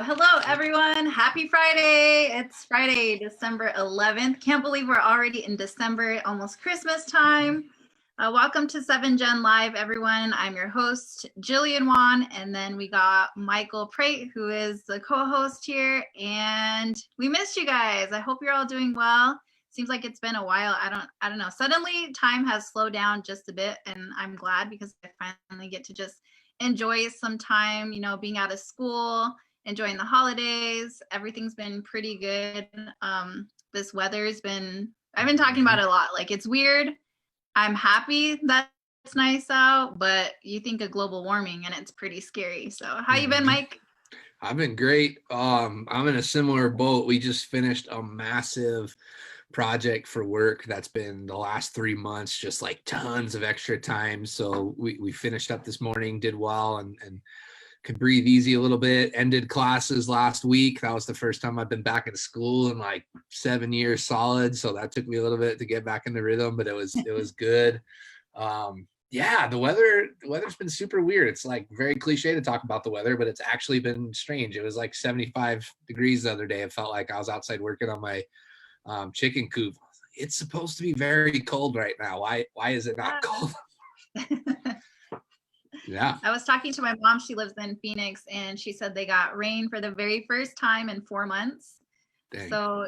Hello, everyone. Happy Friday. It's Friday, December 11th. Can't believe we're already in December, almost Christmas time. Welcome to 7 Gen Live, everyone. I'm your host, Jillian Wan, and then we got Michael Prate, who is the co-host here, and we missed you guys. I hope you're all doing well. Seems like it's been a while. I don't know. Suddenly, time has slowed down just a bit, and I'm glad because I finally get to just enjoy some time, being out of school, enjoying the holidays. Everything's been pretty good. This weather's I've been talking about it a lot. Like, it's weird. I'm happy that it's nice out, but you think of global warming and it's pretty scary. So how you been, Mike? I've been great. I'm in a similar boat. We just finished a massive project for work that's been the last 3 months, just like tons of extra time. So we finished up this morning, did well, and could breathe easy a little bit. Ended classes last week. That was the first time I've been back in school in like 7 years solid. So that took me a little bit to get back in the rhythm, but it was good. Yeah, the weather's been super weird. It's like very cliche to talk about the weather, but it's actually been strange. It was like 75 degrees the other day. It felt like I was outside working on my chicken coop. It's supposed to be very cold right now. Why is it not cold? Yeah. I was talking to my mom. She lives in Phoenix, and she said they got rain for the very first time in 4 months. Dang. So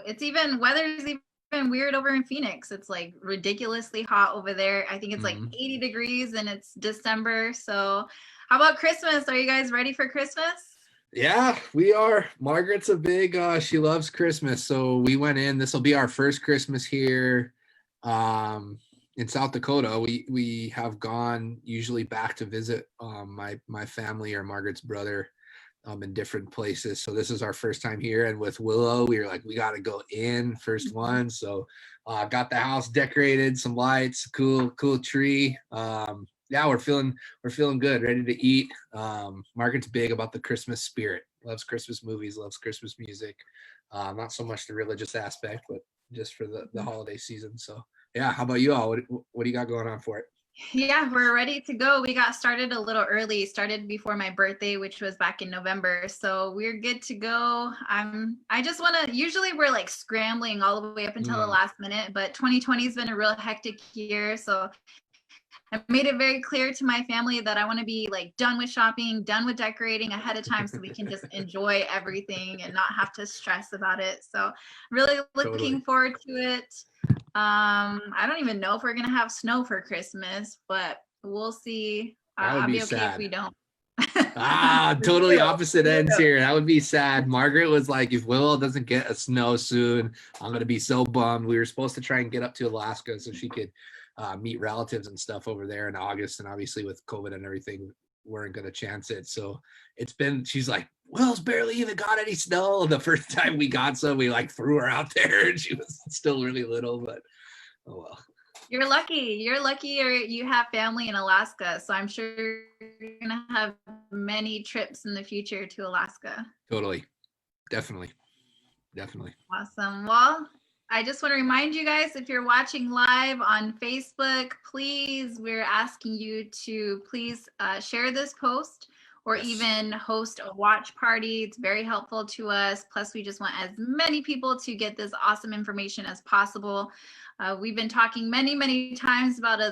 weather's even weird over in Phoenix. It's like ridiculously hot over there. I think it's like 80 degrees and it's December. So how about Christmas? Are you guys ready for Christmas? Yeah, we are. Margaret's a big, she loves Christmas. So we went in. This will be our first Christmas here. In South Dakota. We have gone usually back to visit my family or Margaret's brother in different places. So this is our first time here. And with Willow, we were like, we got to go in first one. So got the house decorated, some lights, cool tree. Yeah, we're feeling good, ready to eat. Margaret's big about the Christmas spirit, loves Christmas movies, loves Christmas music. Not so much the religious aspect, but just for the holiday season. So yeah, how about you all? What do you got going on for it? Yeah, we're ready to go. We got started a little early, started before my birthday, which was back in November. So we're good to go. Usually we're like scrambling all the way up until the last minute, but 2020 has been a real hectic year. So I made it very clear to my family that I want to be like done with shopping, done with decorating ahead of time so we can just enjoy everything and not have to stress about it. So really looking forward to it. I don't even know if we're gonna have snow for Christmas, but we'll see. I'll be okay if we don't. Totally opposite ends here. That would be sad. Margaret was like, if Willow doesn't get a snow soon, I'm gonna be so bummed. We were supposed to try and get up to Alaska so she could meet relatives and stuff over there in August, and obviously with COVID and everything, weren't gonna chance it. So she's like, Will's barely even got any snow. The first time we got some, we like threw her out there and she was still really little, but oh well. You're lucky or you have family in Alaska. So I'm sure you're gonna have many trips in the future to Alaska. Totally. Definitely. Awesome. Well, I just want to remind you guys, if you're watching live on Facebook, please, we're asking you to please share this post or even host a watch party. It's very helpful to us. Plus, we just want as many people to get this awesome information as possible. We've been talking many times about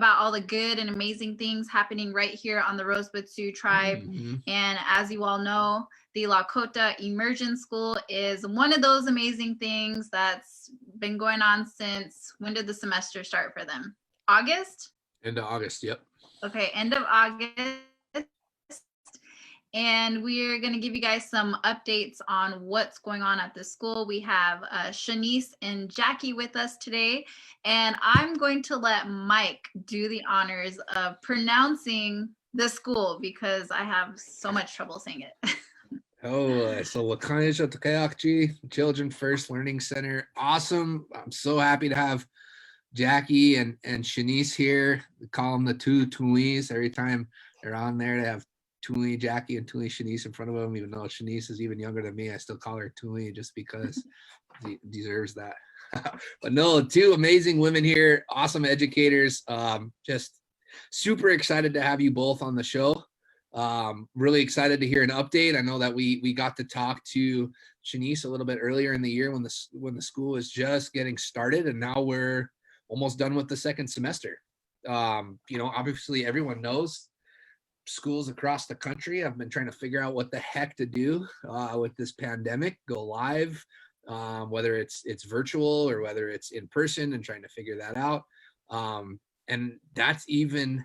all the good and amazing things happening right here on the Rosebud Sioux tribe. And as you all know, the Lakota Immersion School is one of those amazing things that's been going on since, when did the semester start for them? August? End of August, yep. Okay, end of August. And we're going to give you guys some updates on what's going on at the school. We have Shanice and Jackie with us today, and I'm going to let Mike do the honors of pronouncing the school because I have so much trouble saying it. So Wakanyeja Tokeyahci Children First Learning Center. Awesome. I'm so happy to have Jackie and Shanice here. We call them the two Tulis. Every time they're on there, they have Tuli Jackie and Tuli Shanice in front of them. Even though Shanice is even younger than me, I still call her Tuli just because she deserves that. But no, two amazing women here, awesome educators. Just super excited to have you both on the show. Really excited to hear an update. I know that we got to talk to Shanice a little bit earlier in the year when the school was just getting started, and now we're almost done with the second semester. Obviously everyone knows schools across the country have been trying to figure out what the heck to do with this pandemic, go live, whether it's virtual or whether it's in person, and trying to figure that out. And that's even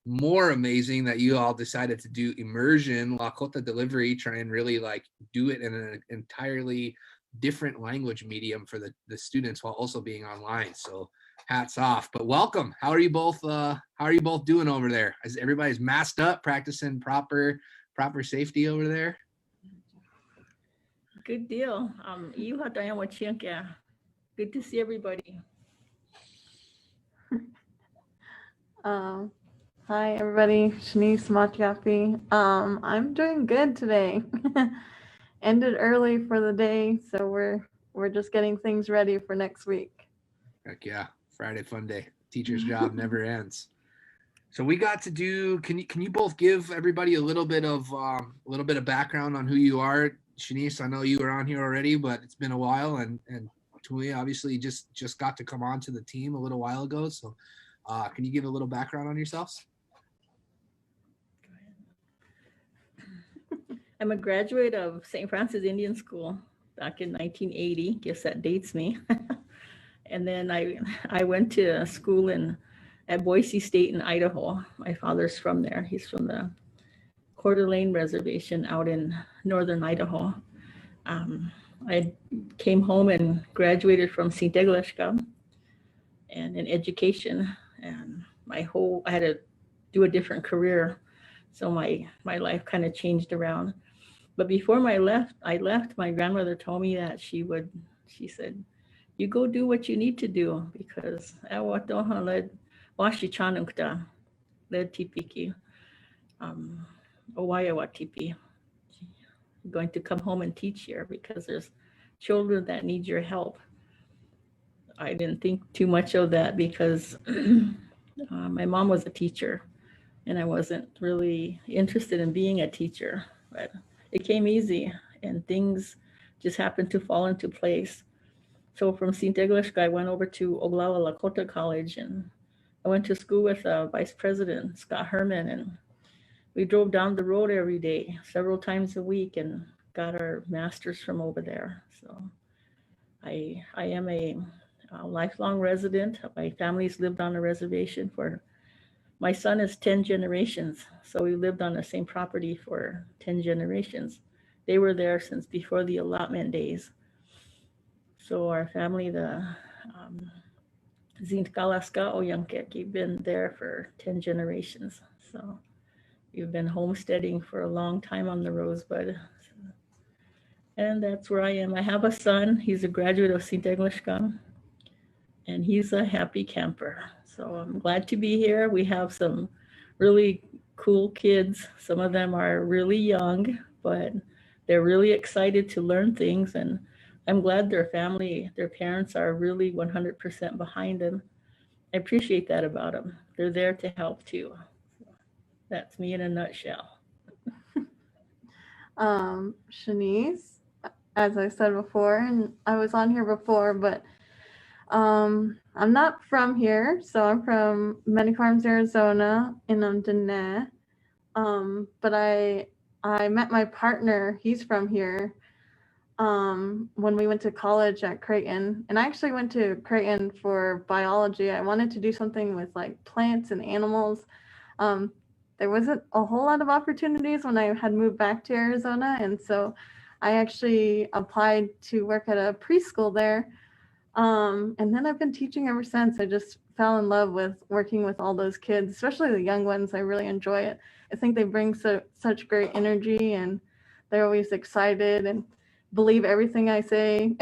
more amazing that you all decided to do immersion, Lakota delivery, try and really like do it in an entirely different language medium for the students while also being online. So hats off. But welcome. How are you both doing over there? Is everybody's masked up, practicing proper safety over there? Good deal. Good to see everybody. Hi everybody, Shanice Nez. I'm doing good today. Ended early for the day, so we're just getting things ready for next week. Heck yeah, Friday fun day. Teacher's job never ends. So we got to do. Can you both give everybody a little bit of background on who you are? Shanice, I know you were on here already, but it's been a while, and Tuli obviously just got to come on to the team a little while ago. So can you give a little background on yourselves? I'm a graduate of St. Francis Indian School back in 1980. Guess that dates me. And then I went to school at Boise State in Idaho. My father's from there. He's from the Coeur d'Alene Reservation out in northern Idaho. I came home and graduated from St. Tokeyahci and in education. And I had to do a different career. So my life kind of changed around. But before I left, my grandmother told me that she said, you go do what you need to do, because led tipiki, Owayawa tipi. You're going to come home and teach here because there's children that need your help. I didn't think too much of that because my mom was a teacher and I wasn't really interested in being a teacher, but it came easy and things just happened to fall into place. So from St. Tokeyahci, I went over to Oglala Lakota College, and I went to school with Vice President Scott Herman, and we drove down the road every day, several times a week, and got our masters from over there. So I am a lifelong resident. My family's lived on a reservation my son is 10 generations. So we lived on the same property for 10 generations. They were there since before the allotment days. So our family, the Zintkalaska Oyankeki, been there for 10 generations. So we've been homesteading for a long time on the Rosebud. And that's where I am. I have a son. He's a graduate of St. Tokeyahci, and he's a happy camper. So I'm glad to be here. We have some really cool kids. Some of them are really young, but they're really excited to learn things. And I'm glad their parents are really 100% behind them. I appreciate that about them. They're there to help too. So that's me in a nutshell. Shanice, as I said before, and I was on here before, but I'm not from here, so I'm from Many Farms, Arizona, in Dene. But I met my partner. He's from here. When we went to college at Creighton, and I actually went to Creighton for biology. I wanted to do something with like plants and animals. There wasn't a whole lot of opportunities when I had moved back to Arizona, and so I actually applied to work at a preschool there. And then I've been teaching ever since. I just fell in love with working with all those kids, especially the young ones. I really enjoy it. I think they bring such great energy, and they're always excited and believe everything I say.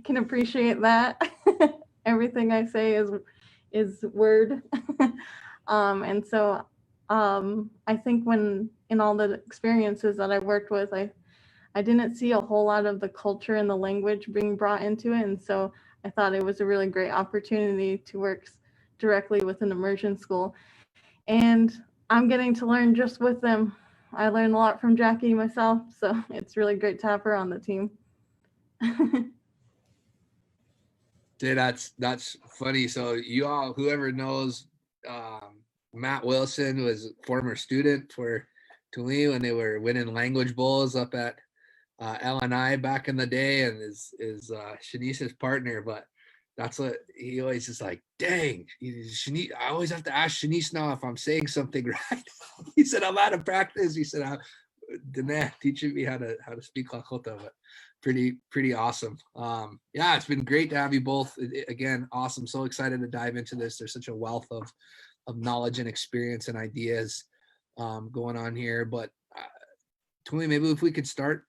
Can appreciate that. Everything I say is word. And so I think when in all the experiences that I worked with, I didn't see a whole lot of the culture and the language being brought into it. And so I thought it was a really great opportunity to work directly with an immersion school. And I'm getting to learn just with them. I learned a lot from Jackie myself, so it's really great to have her on the team. Dude, that's funny. So you all, whoever knows, Matt Wilson was a former student for Tulane when they were winning language bowls up at LNI back in the day, and is Shanice's partner. But that's what he always is like, dang, Shanice, I always have to ask Shanice now if I'm saying something right. He said, I'm out of practice. He said, Dana teaching me how to speak Lakota, but pretty awesome. Yeah, it's been great to have you both. Again, awesome. So excited to dive into this. There's such a wealth of knowledge and experience and ideas going on here. But Tuli, maybe if we could start,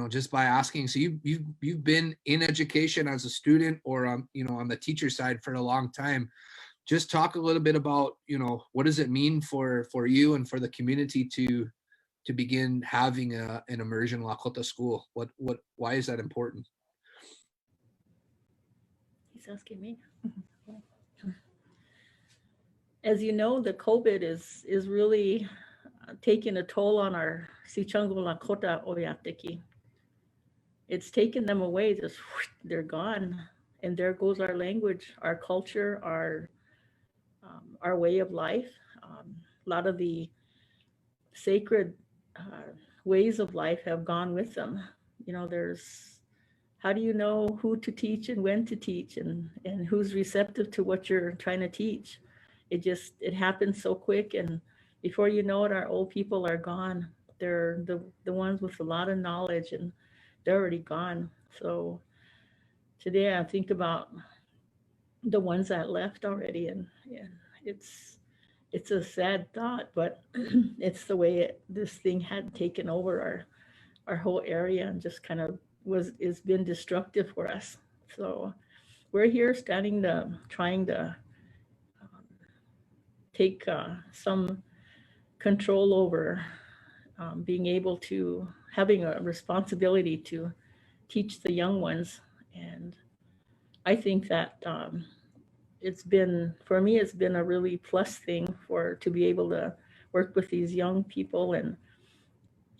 just by asking. So you've been in education as a student or on the teacher side for a long time. Just talk a little bit about, what does it mean for you and for the community to begin having an immersion Lakota school? Why is that important? He's asking me. As you know, the COVID is really taking a toll on our Sichungo Lakota Oyateki. It's taken them away, just they're gone. And there goes our language, our culture, our way of life. A lot of the sacred ways of life have gone with them. There's, how do you know who to teach and when to teach and who's receptive to what you're trying to teach? It happens so quick, and before you know it, our old people are gone. They're the ones with a lot of knowledge, and they're already gone. So today I think about the ones that left already, and it's a sad thought, but it's the way this thing had taken over our whole area and just kind of it's been destructive for us. So we're here trying to take some control over being able to having a responsibility to teach the young ones. And I think that for me, it's been a really plus thing to be able to work with these young people and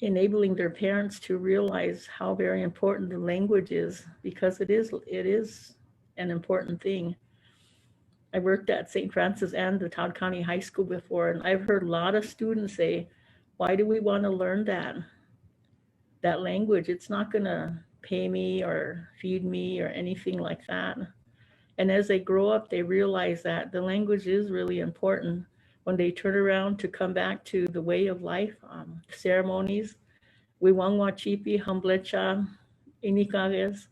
enabling their parents to realize how very important the language is, because it is an important thing. I worked at St. Francis and the Todd County High School before, and I've heard a lot of students say, why do we want to learn that language? It's not going to pay me or feed me or anything like that. And as they grow up, they realize that the language is really important. When they turn around to come back to the way of life, ceremonies, Wiwangwa Chipi, Hamblecha, Inikages,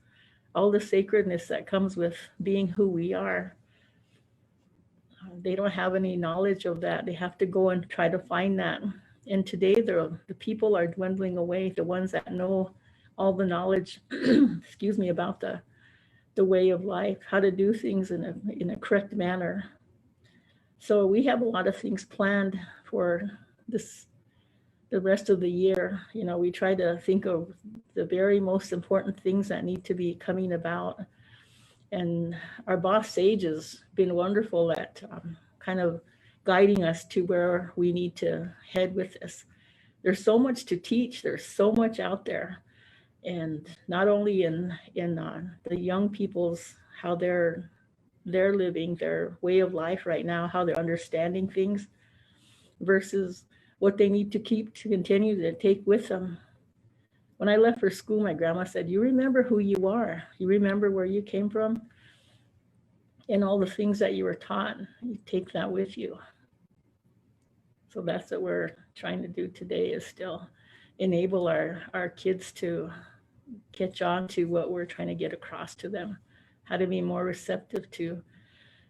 all the sacredness that comes with being who we are. They don't have any knowledge of that. They have to go and try to find that. And today the people are dwindling away, the ones that know all the knowledge, excuse me, about the way of life, how to do things in a correct manner. So we have a lot of things planned for the rest of the year. We try to think of the very most important things that need to be coming about. And our boss Sage has been wonderful at kind of guiding us to where we need to head with this. There's so much to teach. There's so much out there. And not only in the young people's, how they're living their way of life right now, how they're understanding things versus what they need to keep to continue to take with them. When I left for school, my grandma said, you remember who you are. You remember where you came from and all the things that you were taught. You take that with you. So that's what we're trying to do today, is still enable our kids to catch on to what we're trying to get across to them, how to be more receptive to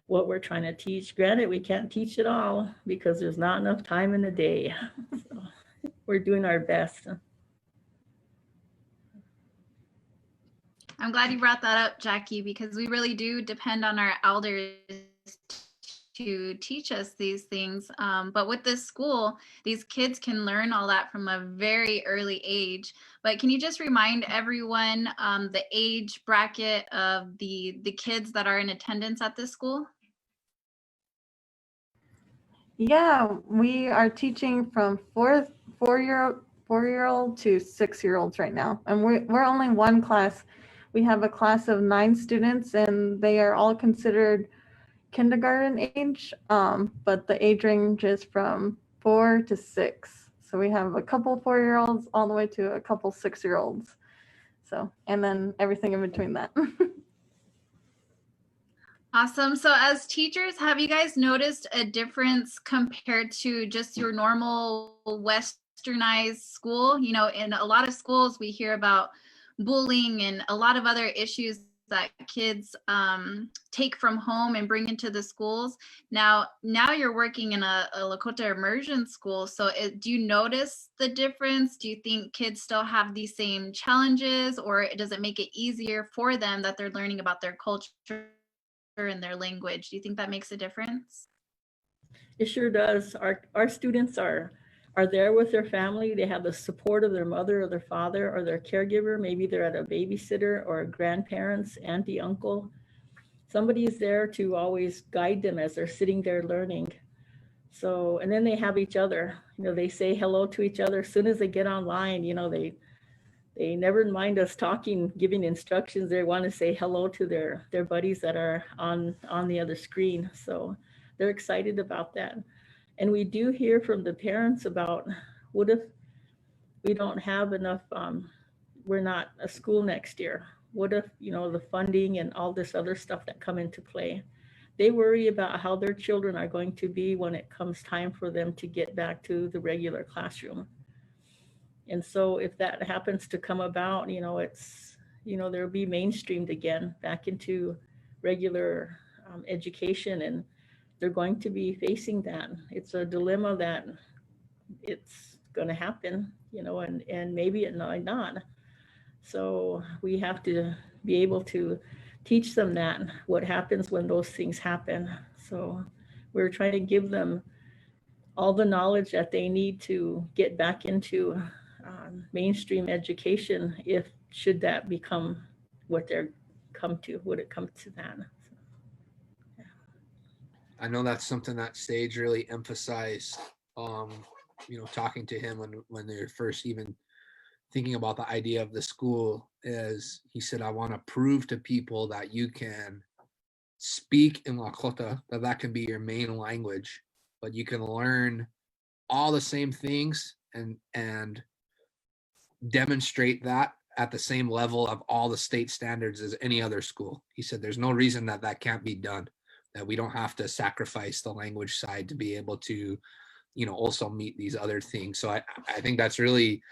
what we're trying to teach. Granted, we can't teach it all because there's not enough time in the day. So we're doing our best. I'm glad you brought that up, Jackie, because we really do depend on our elders to teach us these things. But with this school, these kids can learn all that from a very early age. But can you just remind everyone the age bracket of the kids that are in attendance at this school? Yeah, we are teaching from four-year-old to 6-year-olds right now, and we're only one class. We have a class of 9 students, and they are all considered kindergarten age, but the age range is from 4 to 6. So we have a couple 4-year-olds all the way to a couple 6-year-olds. So, and then everything in between that. Awesome. So as teachers, have you guys noticed a difference compared to just your normal westernized school? You know, in a lot of schools, we hear about bullying and a lot of other issues that kids take from home and bring into the schools. Now you're working in a Lakota immersion school. So do you notice the difference? Do you think kids still have these same challenges, or does it make it easier for them that they're learning about their culture and their language? Do you think that makes a difference? It sure does. Our students are there with their family. They have the support of their mother or their father or their caregiver. Maybe they're at a babysitter or grandparents, auntie, uncle. Somebody is there to always guide them as they're sitting there learning. So, and then they have each other. You know, they say hello to each other as soon as they get online. You know, they never mind us talking, giving instructions. They want to say hello to their buddies that are on the other screen. So they're excited about that. And we do hear from the parents about, what if we don't have enough, we're not a school next year? What if, you know, the funding and all this other stuff that come into play? They worry about how their children are going to be when it comes time for them to get back to the regular classroom. And so if that happens to come about, you know, it's, you know, there'll be mainstreamed again back into regular education, and they're going to be facing that. It's a dilemma that it's going to happen, you know, and maybe it might not. So we have to be able to teach them that, what happens when those things happen. So we're trying to give them all the knowledge that they need to get back into mainstream education, if should that become what they're come to, would it come to that? I know that's something that Sage really emphasized, you know, talking to him when they're first even thinking about the idea of the school, is he said, I want to prove to people that you can speak in Lakota, that can be your main language, but you can learn all the same things and demonstrate that at the same level of all the state standards as any other school. He said there's no reason that can't be done, that we don't have to sacrifice the language side to be able to, you know, also meet these other things. So I think that's really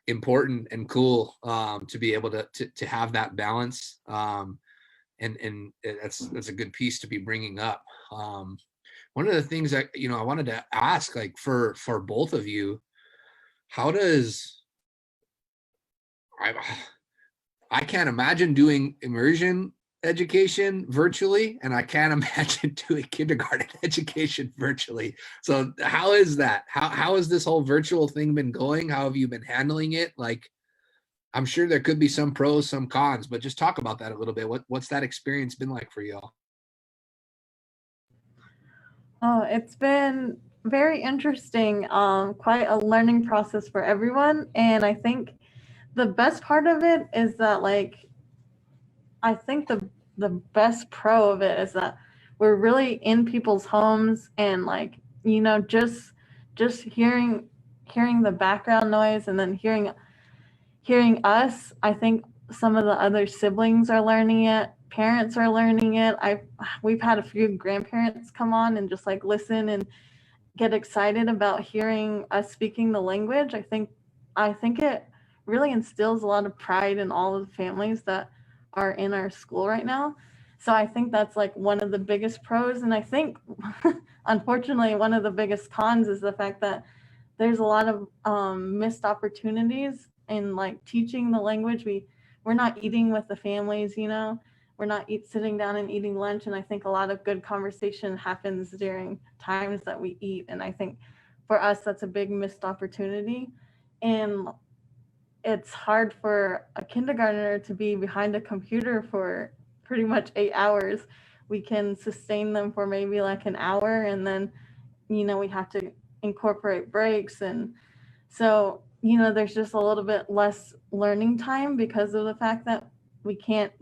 important and cool, to be able to have that balance, and that's a good piece to be bringing up. One of the things that, you know, I wanted to ask, like for both of you, how does I can't imagine doing immersion education virtually, and I can't imagine doing kindergarten education virtually. So how is that? How has this whole virtual thing been going? How have you been handling it? Like, I'm sure there could be some pros, some cons, but just talk about that a little bit. What's that experience been like for y'all? Oh, it's been very interesting. Quite a learning process for everyone. And I think the best part of it is that, like, I think the best pro of it is that we're really in people's homes, and, like, you know, just hearing the background noise and then hearing us. I think some of the other siblings are learning it, parents are learning it. We've had a few grandparents come on and just, like, listen and get excited about hearing us speaking the language. I think it really instills a lot of pride in all of the families that are in our school right now. So I think that's, like, one of the biggest pros. And I think unfortunately one of the biggest cons is the fact that there's a lot of missed opportunities in, like, teaching the language. We're not eating with the families, you know, we're not sitting down and eating lunch. And I think a lot of good conversation happens during times that we eat. And I think for us, that's a big missed opportunity. And it's hard for a kindergartner to be behind a computer for pretty much 8 hours. We can sustain them for maybe like an hour, and then we have to incorporate breaks. And so, there's just a little bit less learning time because of the fact that we can't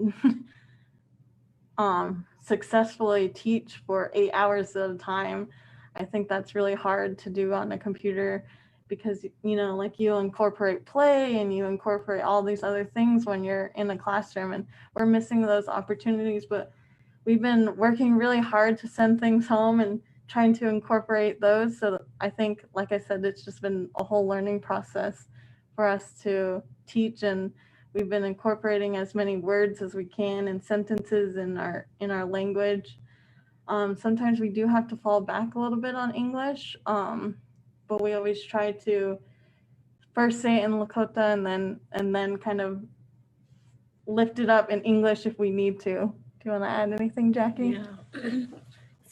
successfully teach for 8 hours at a time. I think that's really hard to do on a computer because, like you incorporate play and you incorporate all these other things when you're in a classroom, and we're missing those opportunities. But we've been working really hard to send things home and trying to incorporate those. So I think, like I said, it's just been a whole learning process for us to teach, and we've been incorporating as many words as we can and sentences in our language. Sometimes we do have to fall back a little bit on English, but we always try to first say it in Lakota and then kind of lift it up in English if we need to. Do you want to add anything, Jackie? Yeah,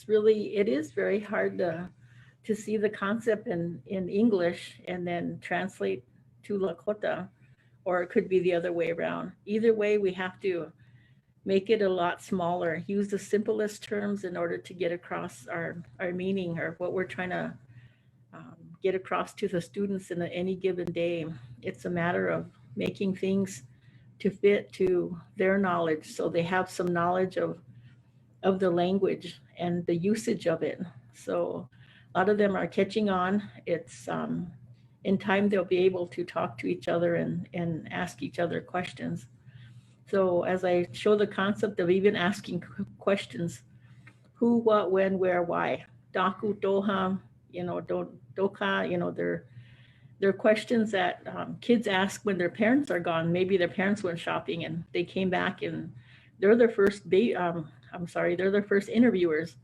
it is very hard to see the concept in English and then translate to Lakota, or it could be the other way around. Either way, we have to make it a lot smaller, use the simplest terms in order to get across our meaning or what we're trying to get across to the students in any given day. It's a matter of making things to fit to their knowledge, so they have some knowledge of the language and the usage of it. So a lot of them are catching on. It's in time they'll be able to talk to each other and ask each other questions. So as I show the concept of even asking questions, who, what, when, where, why, daku, doha, doka, they're questions that kids ask when their parents are gone. Maybe their parents went shopping and they came back and they're their first they're their first interviewers.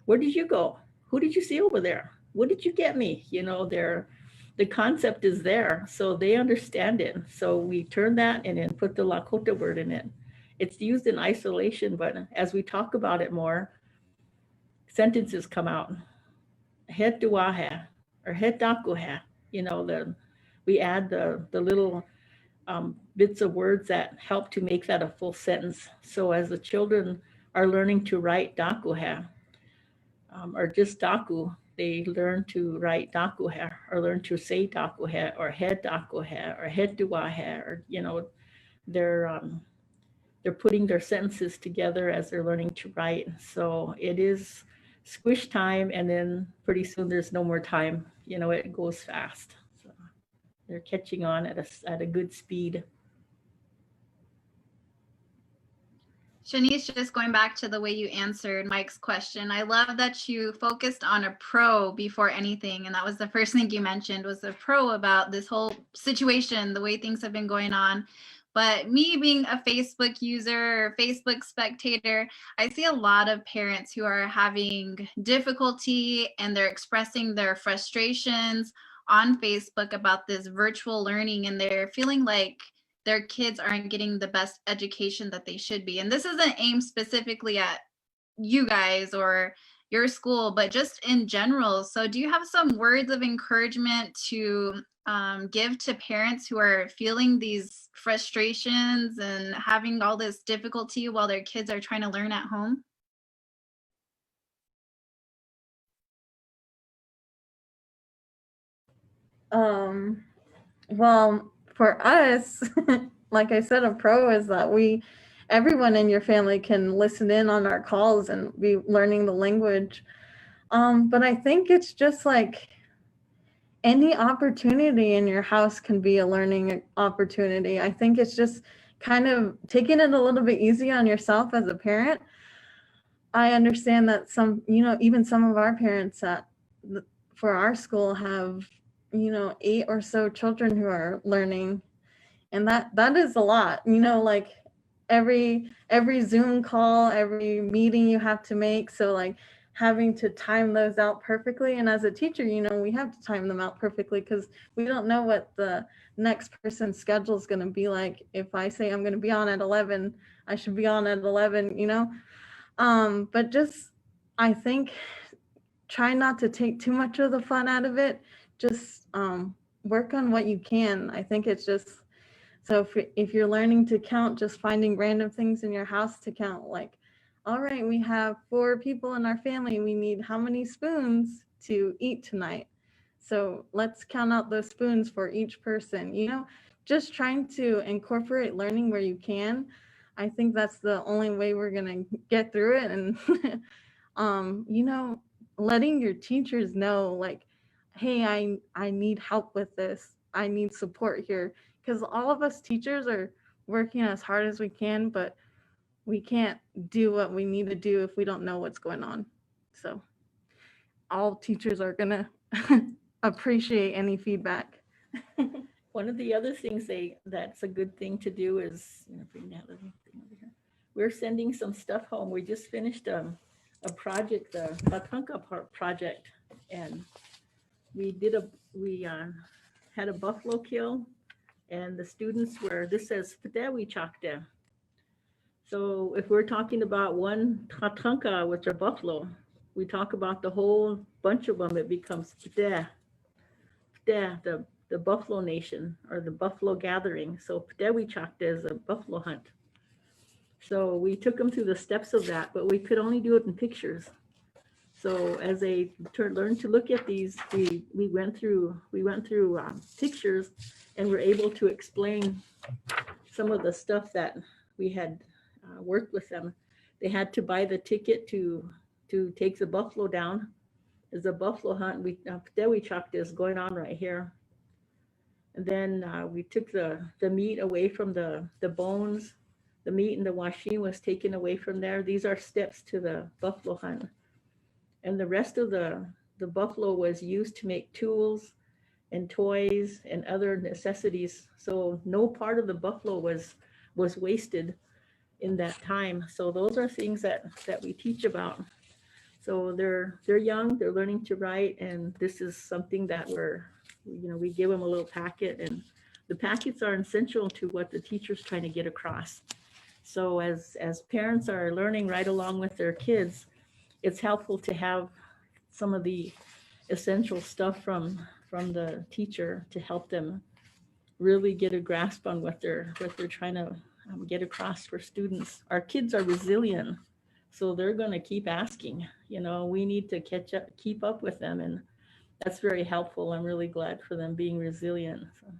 Where did you go? Who did you see over there? What did you get me? The concept is there, so they understand it. So we turn that and then put the Lakota word in it. It's used in isolation, but as we talk about it more, sentences come out. Het duaha or het dakuha. We add the little bits of words that help to make that a full sentence. So as the children are learning to write dakuha, or just daku, they learn to write dakuha or learn to say dakuha or het dakuha or het duaha, or they're putting their sentences together as they're learning to write. So it is squish time, and then pretty soon there's no more time. It goes fast. So they're catching on at a good speed. Shanice, just going back to the way you answered Mike's question, I love that you focused on a pro before anything. And that was the first thing you mentioned, was a pro about this whole situation, the way things have been going on. But me being a Facebook user or Facebook spectator, I see a lot of parents who are having difficulty and they're expressing their frustrations on Facebook about this virtual learning, and they're feeling like their kids aren't getting the best education that they should be. And this isn't aimed specifically at you guys or your school, but just in general. So do you have some words of encouragement to give to parents who are feeling these frustrations and having all this difficulty while their kids are trying to learn at home? Well, for us, like I said, a pro is that everyone in your family can listen in on our calls and be learning the language. But I think it's just like any opportunity in your house can be a learning opportunity. I think it's just kind of taking it a little bit easy on yourself as a parent. I understand that even some of our parents for our school have 8 or so children who are learning, and that is a lot. Like every Zoom call, every meeting you have to make, so like having to time those out perfectly. And as a teacher, we have to time them out perfectly because we don't know what the next person's schedule is going to be like. If I say I'm going to be on at 11, I should be on at 11. But just, I think, try not to take too much of the fun out of it. Just work on what you can. I think it's just, so if you're learning to count, just finding random things in your house to count, like all right, we have 4 people in our family. We need how many spoons to eat tonight? So let's count out those spoons for each person. Just trying to incorporate learning where you can. I think that's the only way we're going to get through it. And, letting your teachers know, like, hey, I need help with this. I need support here. Because all of us teachers are working as hard as we can, but we can't do what we need to do if we don't know what's going on. So all teachers are going to appreciate any feedback. One of the other things that's a good thing to do is, bring that little thing over here. We're sending some stuff home. We just finished a project, the Wakanyeja project, and we had a buffalo kill, and the students this says Wakanyeja. So if we're talking about one Tatanka, which are buffalo, we talk about the whole bunch of them, it becomes the Buffalo Nation or the Buffalo Gathering. So Wakanyeja is a buffalo hunt. So we took them through the steps of that, but we could only do it in pictures. So as they learned to look at these, we went through pictures, and were able to explain some of the stuff that we had worked with them. They had to buy the ticket to take the buffalo down. There's a buffalo hunt. Wakanyeja is going on right here. And then we took the meat away from the bones. The meat and the washing was taken away from there. These are steps to the buffalo hunt. And the rest of the buffalo was used to make tools and toys and other necessities. So no part of the buffalo was wasted in that time. So those are things that we teach about. So they're young, they're learning to write, and this is something that we give them a little packet, and the packets are essential to what the teacher's trying to get across. So as parents are learning right along with their kids, it's helpful to have some of the essential stuff from the teacher to help them really get a grasp on what they're trying to get across for students. Our kids are resilient, so they're going to keep asking. We need to keep up with them, and that's very helpful. I'm really glad for them being resilient. So.